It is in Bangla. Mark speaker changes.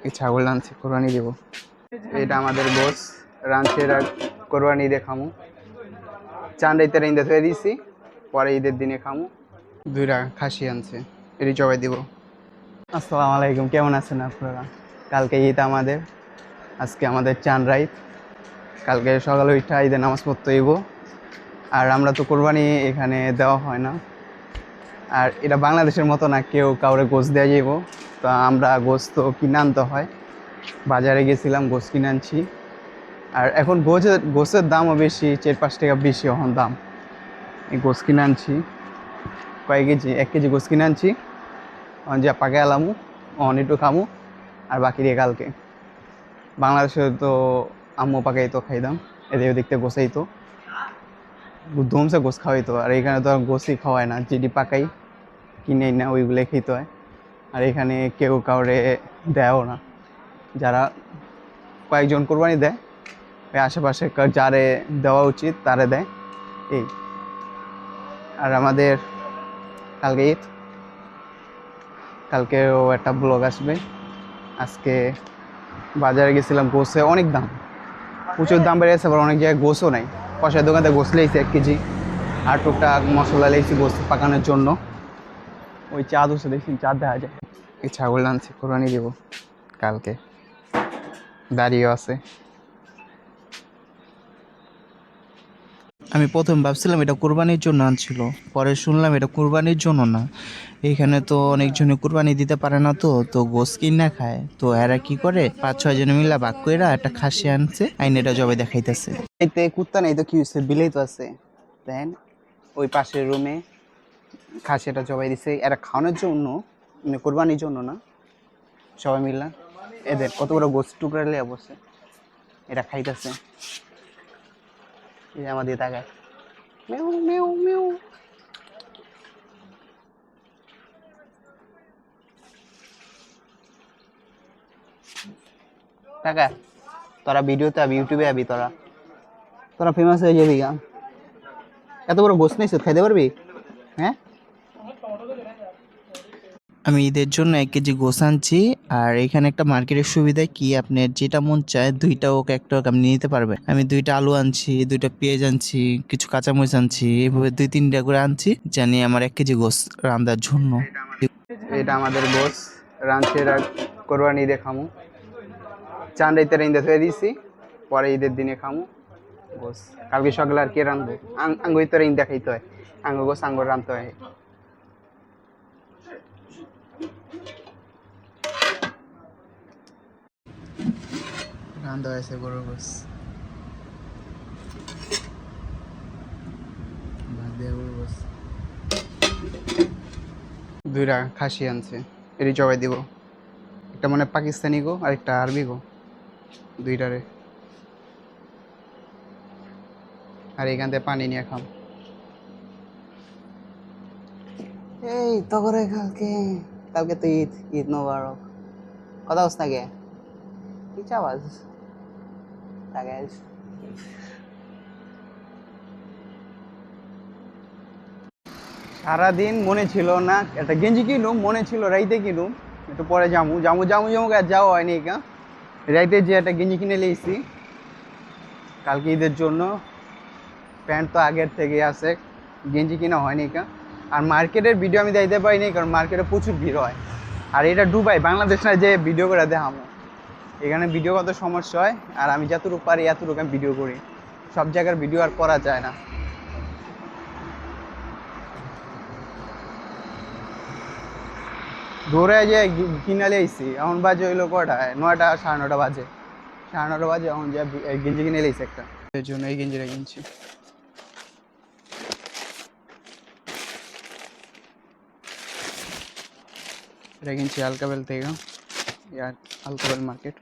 Speaker 1: এই ছাগল রাঁধছি, কোরবানি দেব। এটা আমাদের গোস রাঁধছে, এরা কোরবানি দিয়ে খামু। চান রাইতে রাইন্দা ধুয়ে দিছি, পরে ঈদের দিনে খামু। দুইটা খাসি আনছে, এটি জবাই দিব। আসসালামু আলাইকুম, কেমন আছেন আপনারা? কালকে ঈদ আমাদের, আজকে আমাদের চান রাইত। কালকে সকালে উঠা ঈদের নামাজ পড়তে হইব। আর আমরা তো কোরবানি এখানে দেওয়া হয় না, আর এটা বাংলাদেশের মতো না কেউ কাউরে গোস দেওয়া যাইব। তো আমরা গোস তো কিনে আনতে হয়, বাজারে গেছিলাম গোস কিনে আনছি। আর এখন গোসের দামও বেশি, 4-5 টাকা বেশি এখন দাম। এই গোস কিনে আনছি কয়েক কেজি, 1 কেজি গোস কিনে আনছি। যা পাকে আলামু একটু খামু, আর বাকি দিয়ে কালকে। বাংলাদেশে তো আম্মু পাকাই তো খাইতাম, এদিকে ওদিকতে গোসাই তো ধুমসে গোস খাওয়াইতো। আর এখানে তো আর গোসই খাওয়ায় না, যেটি পাকাই কিনে না ওইগুলো খেতে হয়। আর এখানে কেউ কাউরে দেয়ও না, যারা কয়েকজন কোরবানি দেয় ওই আশেপাশে যারে দেওয়া উচিত তারে দেয় এই। আর আমাদের কালকে ঈদ, কালকেও একটা ব্লগ আসবে। আজকে বাজারে গেছিলাম, গোসে অনেক দাম, প্রচুর দাম বেড়ে গেছে। আবার অনেক জায়গায় গোসও নাই, কষার দোকানতে গোস লেগেছি 1 কেজি। আর টুকটাক মশলা লেগেছি গোস পাকানোর জন্য। ওই চা দুশো দেখছি, চা দেখা যায়। এই ছাগল আনছি, কোরবানি দেবো কালকে, দাঁড়িয়েও আছে।
Speaker 2: আমি প্রথম ভাবছিলাম এটা কোরবানির জন্য আনছিল, পরে শুনলাম এটা কোরবানির জন্য না। এইখানে তো অনেকজনে কোরবানি দিতে পারে না, তো তো গোস কিনা খায়। তো এরা কি করে, 5-6 জন মিলা ভাগ কইরা একটা খাসি আনছে, আইন এটা জবাই দেখাইতেছে।
Speaker 1: এতে কুত্তা নেই তো কি হয়েছে, বিলেই তো আছে। দেন ওই পাশের রুমে খাসিটা জবাই দিছে, এরা খাওয়ানোর জন্য, মানে কোরবানির জন্য না। সবাই মিললাম, এদের কত বড় গোস টুকরা লিয়ে বসে, এটা খাইতেছে। এই যে আমাদের তাকায়, মেউ মেউ মেউ। টাকা, তোরা ভিডিওতে আবি, ইউটিউবে আবি, তোরা তোরা ফেমাস হয়ে যাবি গা। এত বড় গোস নিয়েছ, খাইতে পারবি? হ্যাঁ,
Speaker 2: আমি ঈদের জন্য 1 কেজি গোস আনছি। আর এখানে একটা মার্কেটের সুবিধা কি, আপনার যেটা মন চায় 2টা হোক 1টা হোক আপনি নিতে পারবেন। আমি 2টা আলু আনছি, 2টা পেঁয়াজ আনছি, কিছু কাঁচামরিচ আনছি, এভাবে 2-3টা করে আনছি জানি আমার 1 কেজি গোস রান্নার জন্য।
Speaker 1: এটা আমাদের গোস রাঁধছে, এরা কোরবানি ঈদে খামু। চান রাইতে রাইন্দা ধুয়ে দিছি, পরে ঈদের দিনে খামু গোস। কালকে সকালে আর কে রাঁধবো, আঙ্গুই তো রাইন্দা খাইতে হয়, আঙ্গু গোস আঙ্গুর রাঁধতে হয়। রান্ধা হয়েছে গরুর গোস, ভাত দিয়ে গরুর গোস। দুইটা খাসি আনছে, এটি জবাই দিব। একটা মানে পাকিস্তানি গো, আর একটা আরবি গো, দুইটারে। আর এখান থেকে পানি নিয়ে খাম। এই তো করে কালকে, কালকে তো ঈদ, ঈদ মোবারক। কথা বস না কে, কি চাওয়াজ তাকাইস। সারাদিন মনে ছিল না একটা গেঞ্জি কিনুম, মনে ছিল রাইতে কিনুম, একটু পরে জামু জামু জামু জামু আর যাওয়া হয়নি। কা রাইতে যে একটা গেঞ্জি কিনে লিয়েছি কালকে ঈদের জন্য। প্যান্ট তো আগের থেকে আছে, গেঞ্জি কিনা হয়নি। কা আর মার্কেটের ভিডিও আমি দিতে পারিনি, কারণ মার্কেটে প্রচুর ভিড় হয়। আর এটা দুবাই, বাংলাদেশ না যে ভিডিও করে দেখামো। এখানে ভিডিও কত সমস্যা হয়, আর আমি যতটুকু পারি এতটুকু আমি ভিডিও করি, সব জায়গার ভিডিও আর করা যায় না। দৌড়ে যে কিনালে আইসি, এখন বাজে হইলো কটায়, 9টা 9:30 বাজে, 9:30 বাজে। এখন যে গেঞ্জি কিনে এলাইছি একটা, এর জন্য এই গেঞ্জিটা কিনছি। এটা কিনছি আলকাবেল থেকে, ইয়ার আলকাবেল মার্কেট।